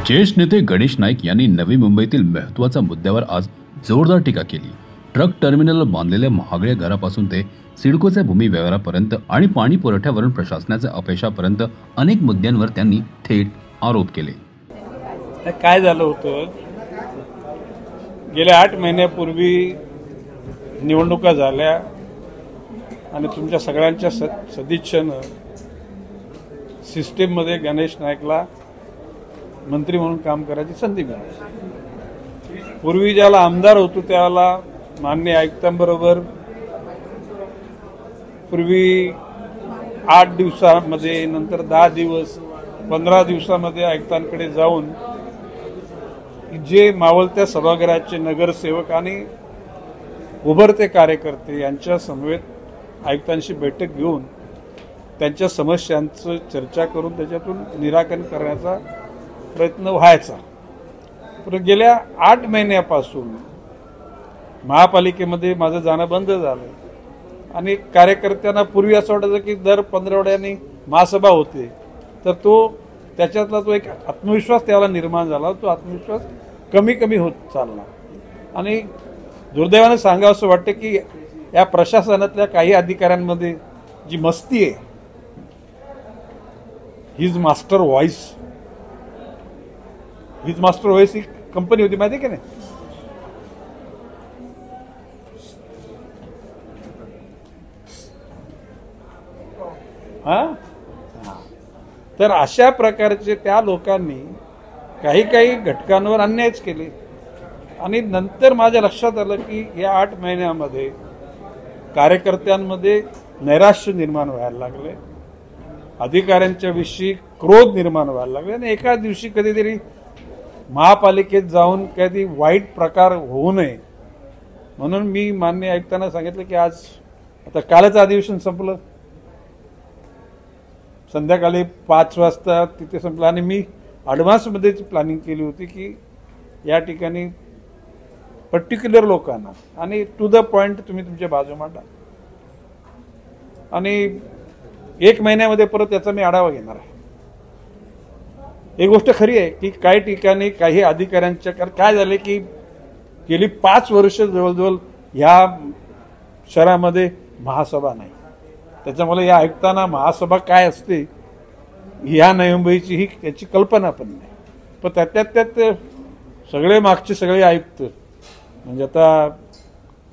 ज्येष्ठ नेते गणेश नाईक यांनी नवी मुंबईतील महत्त्वाच्या मुद्द्यावर आज जोरदार टीका केली। ट्रक टर्मिनल बांधलेल्या महागड्या घरापासून ते सिडकोच्या भूमी व्यवहारापर्यंत आणि पाणी पुरवठ्यावरून प्रशासनाच्या अपयशापर्यंत अनेक मुद्द्यांवर त्यांनी थेट आरोप केले। काय झालं होतं, गेल्या 8 महिन्यापूर्वी निवडणुका झाल्या आणि तुमच्या सगळ्यांच्या सदिच्छेनं सिस्टीममध्ये गणेश नाईकला मंत्री म्हणून काम करायची संधी मिळाली। पूर्वी ज्याला आमदार होतो त्याला माननीय आयुक्तांबरोबर पूर्वी 8 दिवसामध्ये, नंतर 10 दिवस, 15 दिवसामध्ये आयुक्तांकडे जाऊन जे मावळत्या सभागृहाचे नगरसेवक आणि उभरते कार्यकर्ते यांच्या समवेत आयुक्तांशी बैठक घेऊन त्यांच्या समस्यांचं चर्चा करून त्याच्यातून निराकरण करण्याचा प्रयत्न व्हायचा। पण गेल्या 8 महिन्यापासून महापालिकेमध्ये माझं जाणं बंद झालं आणि कार्यकर्त्यांना पूर्वी असं वाटायचं की दर 15 आठवड्यांनी महासभा होते, तर त्याच्यातला तो एक आत्मविश्वास त्याला निर्माण झाला, तो आत्मविश्वास कमी कमी होत चालला। आणि दुर्दैवानं सांगावं असं वाटतं की या प्रशासनातल्या काही अधिकाऱ्यांमध्ये जी मस्ती आहे, हिज मास्टर व्हॉइस ही कंपनी होती, माहिती की नाही? तर अशा प्रकारचे त्या लोकांनी काही घटकांवर अन्यायच केले आणि नंतर माझ्या लक्षात आलं की या 8 महिन्यामध्ये कार्यकर्त्यांमध्ये नैराश्य निर्माण व्हायला लागले, अधिकाऱ्यांच्या विषयी क्रोध निर्माण व्हायला लागले आणि एका दिवशी कधीतरी महापालिकेत जाऊन कधी वाईट प्रकार होऊ नये म्हणून मी माननीय आयुक्तांना सांगितलं की आज आता कालच अधिवेशन संपलं, संध्याकाळी 5 वाजता तिथे संपलं आणि मी ॲडव्हान्समध्ये प्लॅनिंग केली होती की या ठिकाणी पर्टिक्युलर लोकांना आणि टू द पॉइंट तुम्ही तुमच्या बाजू मांडा आणि 1 महिन्यामध्ये परत याचा मी आढावा घेणार आहे। एक गोष्ट खरी आहे की काही ठिकाणी काही अधिकाऱ्यांच्या काय झाले की गेली 5 वर्ष जवळजवळ ह्या शहरामध्ये महासभा नाही, त्याच्यामुळे या आयुक्तांना महासभा काय असते ह्या नवी मुंबईची ही त्याची कल्पना पण नाही। पण त्यात सगळे मागचे सगळे आयुक्त म्हणजे आता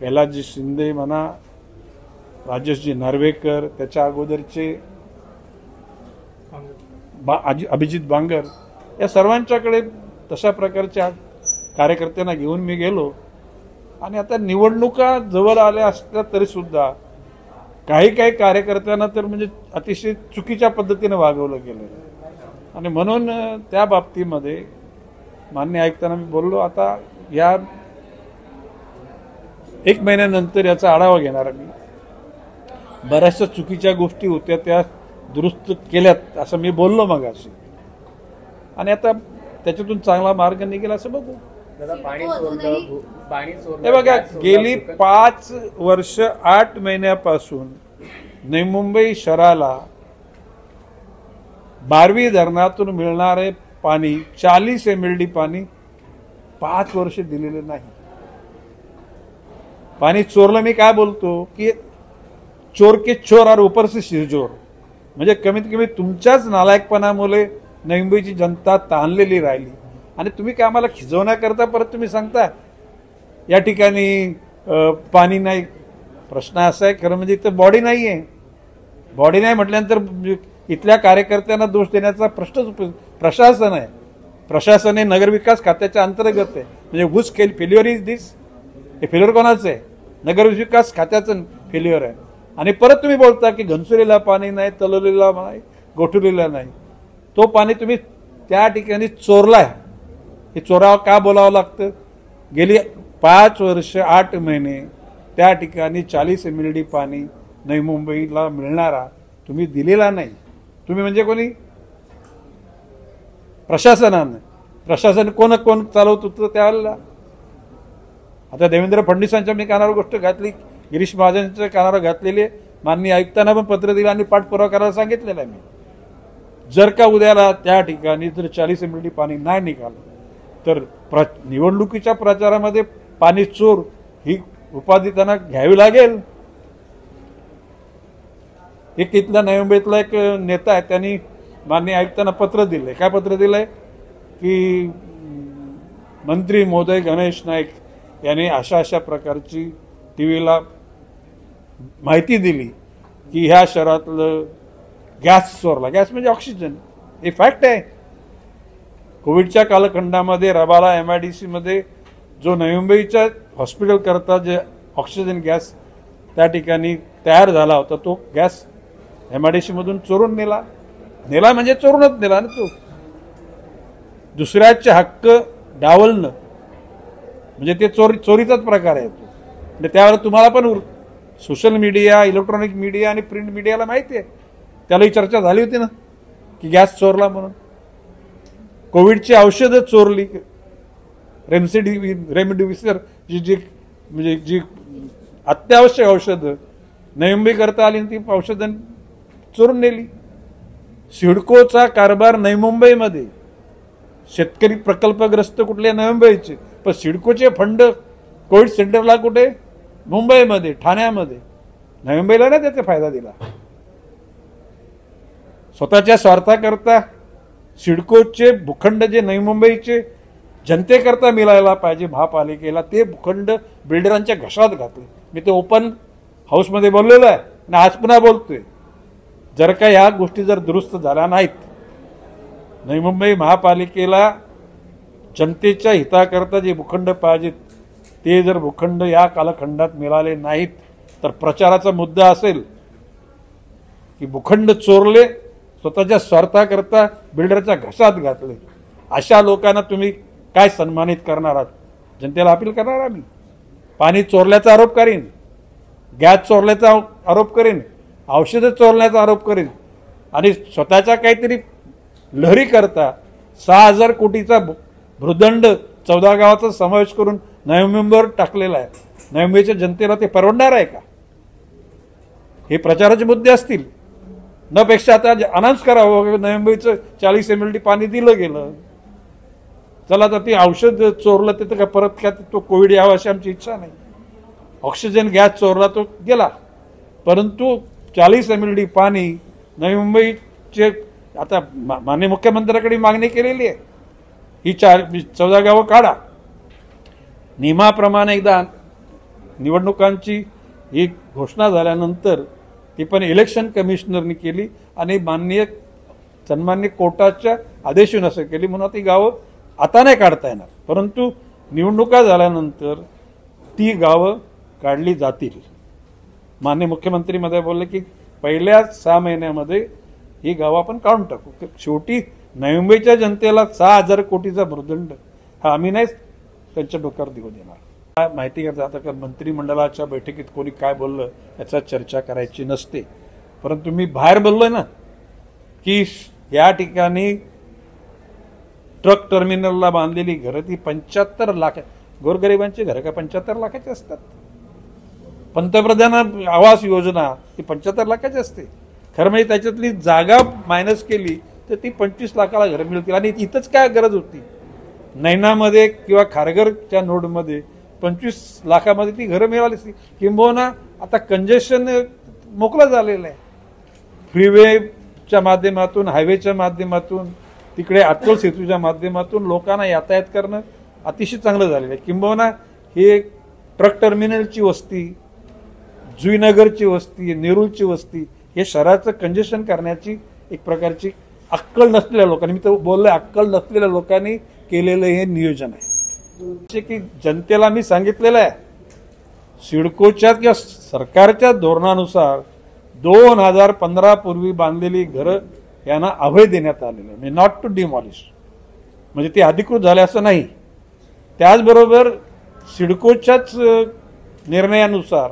कैलासजी शिंदे म्हणा, राजेशजी नार्वेकर, त्याच्या अगोदरचे अभिजित बांगर, या सर्वांच्याकडे तशा प्रकारच्या कार्यकर्त्यांना घेऊन मी गेलो आणि आता निवडणुका जवळ आल्या असल्या तरी सुद्धा काही कार्यकर्त्यांना तर म्हणजे अतिशय चुकीच्या पद्धतीने वागवलं गेलं आणि म्हणून त्या बाबतीमध्ये माननीय आयुक्तांना मी बोललो आता या 1 महिन्यानंतर याचा आढावा घेणार मी, बऱ्याचशा चुकीच्या गोष्टी होत्या त्या दुरुस्त केल्यात असं मी बोललो मगाशी आणि आता त्याच्यातून चांगला मार्ग निघेल असं बघू। हे बघा, गेली 5 वर्ष 8 महिन्यापासून नवी मुंबई शहराला 12 धरणातून मिळणारे पाणी 40 MLD पाणी 5 वर्ष दिलेले नाही। पाणी चोरलं, मी काय बोलतो की चोर के चोर और ऊपर से शिरजोर, म्हणजे कमीत कमी तुमच्याच नालायकपणामुळे नवी मुंबईची जनता ताणलेली राहिली आणि तुम्ही काय आम्हाला खिजवण्याकरता परत तुम्ही सांगता या ठिकाणी पाणी नाही। प्रश्न असा आहे खरं म्हणजे इथं बॉडी नाही आहे, बॉडी नाही म्हटल्यानंतर इथल्या कार्यकर्त्यांना दोष देण्याचा प्रश्नच प्रशासन आहे। प्रशासन हे नगरविकास खात्याच्या अंतर्गत आहे, म्हणजे हुज फेल्युअर इज दिस, हे फेल्युअर कोणाचं आहे? नगरविकास खात्याचं फेल्युअर आहे। आणि परत तुम्ही बोलता की घनसुलीला पाणी नाही, तलोलीला नाही, गोठुलीला नाही, तो पाणी तुम्ही त्या ठिकाणी चोरलाय। हे चोरावं का बोलावं लागतं? गेली 5 वर्ष 8 महिने त्या ठिकाणी 40 MLD पाणी नवी मुंबईला मिळणारा तुम्ही दिलेला नाही। तुम्ही म्हणजे कोणी? प्रशासन कोण चालवत होतं त्यावेळेला? आता देवेंद्र फडणवीसांच्या मी कानावर गोष्ट घातली, गिरीश महाजनच्या कानावर घातलेली, माननीय आयुक्तांना पण पत्र दिलं आणि पाठपुरावा करायला सांगितलेला आहे मी जर का उद्याला त्या ठिकाणी जर 40 MLD पाणी नाही निघालं तर निवडणुकीच्या प्रचारामध्ये पाणी चोर ही उपाधी त्यांना घ्यावी लागेल. एक इथला नवी मुंबईतला एक नेता आहे, त्यांनी माननीय आयुक्तांना पत्र दिलंय. काय पत्र दिलंय की मंत्री महोदय गणेश नाईक यांनी अशा अशा प्रकारची टीव्हीला माहिती दिली की ह्या शहरातलं गॅस चोरला. गॅस म्हणजे ऑक्सिजन, हे फॅक्ट आहे. कोविडच्या कालखंडामध्ये रबाला MIDC मध्ये जो नवी मुंबईच्या हॉस्पिटल करता जे ऑक्सिजन गॅस त्या ठिकाणी तयार झाला होता, तो गॅस MIDC मधून चोरून नेला म्हणजे चोरूनच नेला ना. तो दुसऱ्याचे हक्क डावलणं म्हणजे ते चोरीचाच प्रकार आहे तो. म्हणजे त्यावर तुम्हाला पण सोशल मीडिया, इलेक्ट्रॉनिक मीडिया आणि प्रिंट मीडियाला माहिती आहे. त्यालाही चर्चा झाली होती ना की गॅस चोरला म्हणून. कोविडची औषधं चोरली, रेमडेसिवीर म्हणजे जी अत्यावश्यक औषधं नवी मुंबई करता आली, ती औषधं चोरून नेली. सिडकोचा कारभार नवी मुंबईमध्ये, शेतकरी प्रकल्पग्रस्त कुठले नवी मुंबईचे, पण सिडकोचे फंड कोविड सेंटरला कुठे, मुंबईमध्ये, ठाण्यामध्ये. नवी मुंबईला नाही त्याचा फायदा दिला. स्वतःच्या स्वार्थाकरता सिडकोचे भूखंड जे नवी मुंबईचे जनतेकरता मिळायला पाहिजे महापालिकेला, ते भूखंड बिल्डरांच्या घशात घातले. मी ते ओपन हाऊसमध्ये बोललेलो आहे आणि आज पुन्हा बोलतोय. जर का ह्या गोष्टी जर दुरुस्त झाल्या नाहीत, नवी मुंबई महापालिकेला जनतेच्या हिताकरता जे भूखंड पाहिजेत ते जर भूखंड या कालखंडात मिळाले नाहीत, तर प्रचाराचा मुद्दा असेल की भूखंड चोरले, स्वतःच्या स्वार्थाकरता बिल्डरच्या घशात घातले. अशा लोकांना तुम्ही काय सन्मानित करणार आहात? जनतेला अपील करणार आम्ही. पाणी चोरल्याचा आरोप करीन, गॅस चोरल्याचा आरोप करीन, औषधं चोरण्याचा आरोप करीन आणि स्वतःच्या काहीतरी लहरी करता 6,000 कोटीचा भूदंड 14 गावाचा समावेश करून नवी मुंबईवर टाकलेला आहे. नवी मुंबईच्या जनतेला ते परवडणार आहे का? हे प्रचाराचे मुद्दे असतील. न पेक्षा आता अनाऊन्स करावं, नवी मुंबईचं 40 MLD पाणी दिलं गेलं. चला तर ते औषध चोरलं ते का परत का तो कोविड यावा अशी आमची इच्छा नाही. ऑक्सिजन गॅस चोरला तो गेला, परंतु 40 MLD पाणी नवी मुंबईचे आता माननीय मुख्यमंत्र्याकडे मागणी केलेली आहे. ही 14 गावं काढा. नियमाप्रमाणे एकदा निवडणुकांची ही घोषणा झाल्यानंतर ती पण इलेक्शन कमिशनरनी केली आणि सन्मान्य कोर्टाच्या आदेशाने असं केली. म्हणून ती गावं आता नाही काढता येणार, परंतु निवडणुका झाल्यानंतर ती गावं काढली जातील. माननीय मुख्यमंत्री मध्ये बोलले की पहिल्या 6 महिन्यामध्ये ही गावं आपण काढून टाकू. शेवटी नवी मुंबईच्या जनतेला 6,000 कोटीचा भूदंड हा आम्ही नाही त्यांच्या डोक्यावर देऊ देणार. माहिती करता आता का मंत्रिमंडळाच्या बैठकीत कोणी काय बोललं याचा चर्चा करायची नसते, परंतु मी बाहेर बोललोय ना की या ठिकाणी ट्रक टर्मिनलला बांधलेली घरं ती 75 लाख, गोरगरिबांची घरं का 75 लाखाची असतात. पंतप्रधान आवास योजना ती 75 लाखाची असते. खरं म्हणजे त्याच्यातली जागा मायनस केली तर ती 25 लाखाला घरं मिळतील. आणि इथंच काय गरज होती? नैनामध्ये किंवा खारघरच्या नोडमध्ये 25 लाखामध्ये ती घरं मिळाली असती. किंबहुना आता कंजेशन मोकळं झालेलं आहे. फ्रीवेच्या माध्यमातून, हायवेच्या माध्यमातून, तिकडे अटल सेतूच्या माध्यमातून लोकांना यातायात करणं अतिशय चांगलं झालेलं आहे. किंबहुना हे ट्रक टर्मिनलची वस्ती, जुईनगरची वस्ती, नेरूळची वस्ती, हे शहराचं कंजेशन करण्याची एक प्रकारची अक्कल नसलेल्या लोकांनी, मी तर बोललोय अक्कल नसलेल्या लोकांनी केलेलं हे नियोजन आहे. की जनतेला मी सांगितलेलं आहे, सिडकोच्या किंवा सरकारच्या धोरणानुसार 2015 पूर्वी बांधलेली घरं यांना अभय देण्यात आलेलं आहे, म्हणजे नॉट टू डिमॉलिश, म्हणजे ते अधिकृत झाले असं नाही. त्याचबरोबर सिडकोच्याच निर्णयानुसार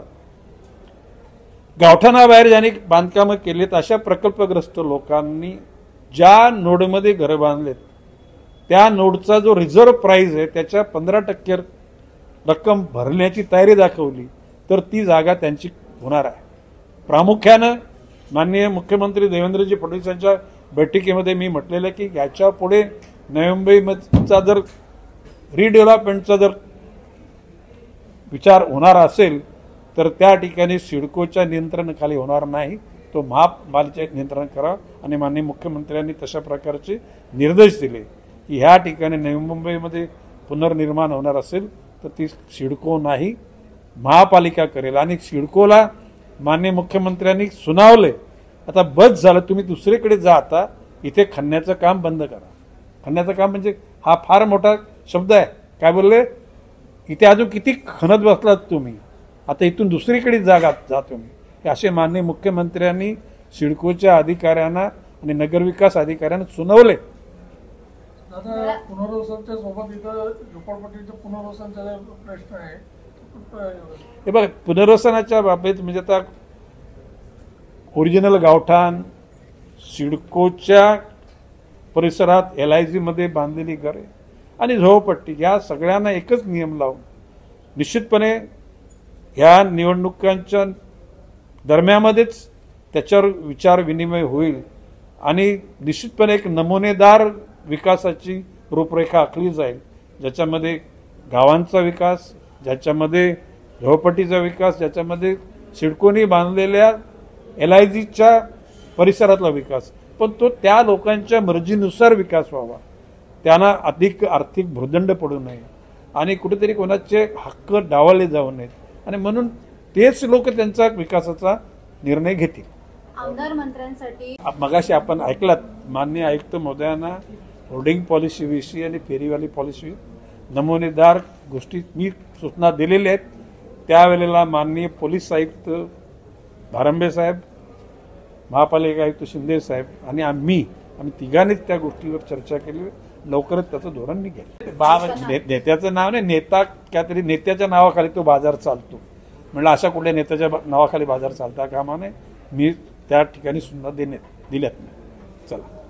गावठाणाबाहेर ज्यांनी बांधकामं केलीत अशा प्रकल्पग्रस्त लोकांनी ज्या नोडमध्ये घरं बांधलेत त्या नोडचा जो रिझर्व्ह प्राइस आहे त्याच्या 15% रक्कम भरण्याची तयारी दाखवली तर ती जागा त्यांची होणार आहे. प्रामुख्यानं माननीय मुख्यमंत्री देवेंद्रजी फडणवीस यांच्या बैठकीमध्ये मी म्हटलेलं आहे की याच्या पुढे नवी मुंबईचा जर रिडेव्हलपमेंटचा जर विचार होणार असेल तर त्या ठिकाणी सिडकोच्या नियंत्रणाखाली होणार नाही, तो महापालिकेचे नियंत्रण करा. आणि माननीय मुख्यमंत्र्यांनी तशा प्रकारचे निर्देश दिले की ह्या ठिकाणी नवी मुंबईमध्ये पुनर्निर्माण होणार असेल तर ती सिडको नाही महापालिका करेल. आणि सिडकोला माननीय मुख्यमंत्र्यांनी सुनावले, आता बस झालं, तुम्ही दुसरीकडे जा, आता इथे खणण्याचं काम बंद करा. खणण्याचं काम म्हणजे हा फार मोठा शब्द आहे. काय बोलले, इथे अजून किती खणत बसलात तुम्ही, आता इथून दुसरीकडे जा तुम्ही. हे असे माननीय मुख्यमंत्र्यांनी सिडकोच्या अधिकाऱ्यांना आणि नगरविकास अधिकाऱ्यांना सुनावले. दादा, पुनर्वसनाच्या सोबत इथं झोपडपट्टीचं पुनर्वसनाचा प्रश्न आहे. हे बघा, पुनर्वसनाच्या बाबतीत म्हणजे आता ओरिजिनल गावठाण, सिडकोच्या परिसरात LIG मध्ये बांधलेली घरे आणि झोपडपट्टी या सगळ्यांना एकच नियम लावून निश्चितपणे ह्या निवडणुकांच्या दरम्यानमध्येच त्याच्यावर विचार विनिमय होईल आणि निश्चितपणे एक नमुनेदार विकासाची रूपरेखा आखली जाईल, ज्याच्यामध्ये गावांचा विकास, ज्याच्यामध्ये झोपडपट्टीचा विकास, ज्याच्यामध्ये सिडकोनी बांधलेल्या LIGच्या परिसरातला विकास, पण तो त्या लोकांच्या मर्जीनुसार विकास व्हावा, त्यांना अधिक आर्थिक भुर्दंड पडू नये आणि कुठेतरी कोणाचे हक्क डावलले जाऊ नयेत. आणि म्हणून तेच लोक त्यांचा विकासाचा निर्णय घेतील. आमदार मंत्र्यांसाठी मगाशी आपण ऐकलात माननीय आयुक्त महोदयांना होर्डिंग पॉलिसीविषयी आणि फेरीवाली पॉलिसी नमुनेदार गोष्टी मी सूचना दिलेल्या आहेत. त्यावेळेला माननीय पोलीस आयुक्त भारंबे साहेब, महापालिका आयुक्त शिंदे साहेब आणि आम्ही तिघांनीच त्या गोष्टीवर चर्चा केली. लवकरच त्याचं धोरण निघेल. नेत्याचं नाव नाही, नेता काहीतरी नेत्याच्या नावाखाली तो बाजार चालतो. म्हणलं अशा कुठल्या नेत्याच्या नावाखाली बाजार चालता कामा नये. मी त्या ठिकाणी सुद्धा दिल्यात. चला.